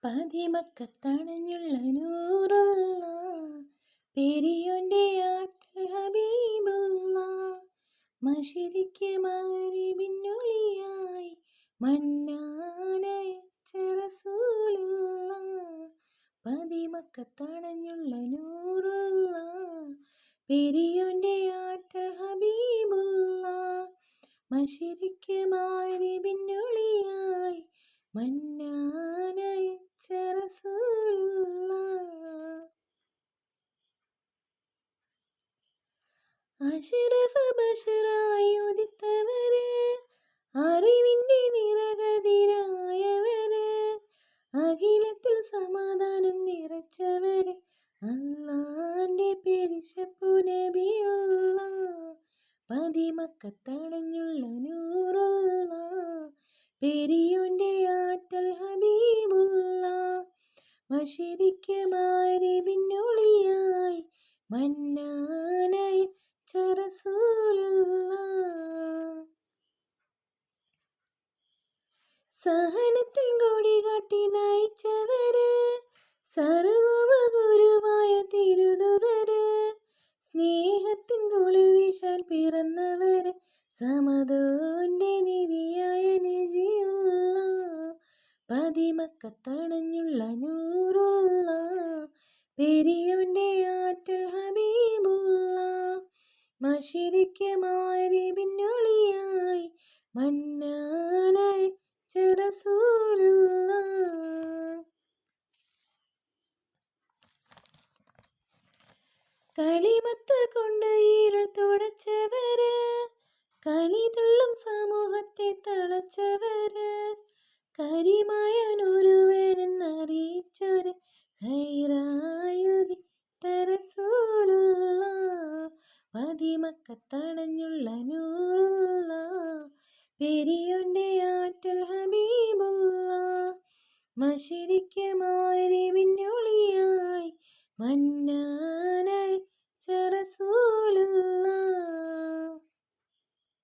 പതിമക്കത്തണഞ്ഞുള്ള നൂറുള്ള പെരിയോന്റെ ആറ്റൽ ഹബീബുള്ള മശരിക്ക് മാറി പിന്നൊളിയായി മന്നാനയച്ച റസൂലുള്ള പതിമക്കത്തണഞ്ഞുള്ള നൂറുള്ള പെരിയോന്റെ ആറ്റൽ ഹബീബുള്ള മശരിക്ക് മാറി പിന്നൊളിയായി മന്നാനയച്ച റസൂലുള്ള അഷ്റഫ് ബഷറായി ഉദിത്തവര് അറിവിന്റെ നിറകതിരായവര് അഖിലത്തിൽ സമാധാനം നിറച്ചവര് അല്ലാന്റെ പെരിശപ്പു നബിയുള്ള പതിമക്കത്തണഞ്ഞുള്ള നൂറുള്ള പെരിയോന്റെ ആറ്റൽ ഹബീബുള്ള മശരിക്ക് മാറി പിന്നൊളിയായി മന്നാനയച്ച റസൂലുള്ള സഹനത്തിൽ കൊടി കാട്ടി നയിച്ചവര് സർവ്വഗുരുവായ തിരുദൂതര് സ്നേഹത്തിൻ കുളിർ വീശാൻ പിറന്നവര് സമദോന്റെ നിധിയായ നജിയുള്ള പതിമക്കത്തണഞ്ഞുള്ള നൂറുള്ള പെരിയോന്റെ ആറ്റൽ ഹബീബുള്ള മശരിക്ക് മാറി പിന്നൊളിയായി മന്നാനയച്ച റസൂലുള്ള കളിമത്ത് കൊണ്ട് ഇരുൾ തുടച്ചവര് കലിതുള്ളും സമൂഹത്തെ തളച്ചവര് കരിമായനൊരുവനെന്നറിയിച്ചൊരു ഹൈറായുദിത്ത റസൂലുള്ള പതിമക്കത്തണഞ്ഞുള്ള നൂറുള്ള പെരിയോന്റെ ആറ്റൽ ഹബീബുള്ള മശരിക്ക് മാറി പിന്നൊളിയായി മന്നാ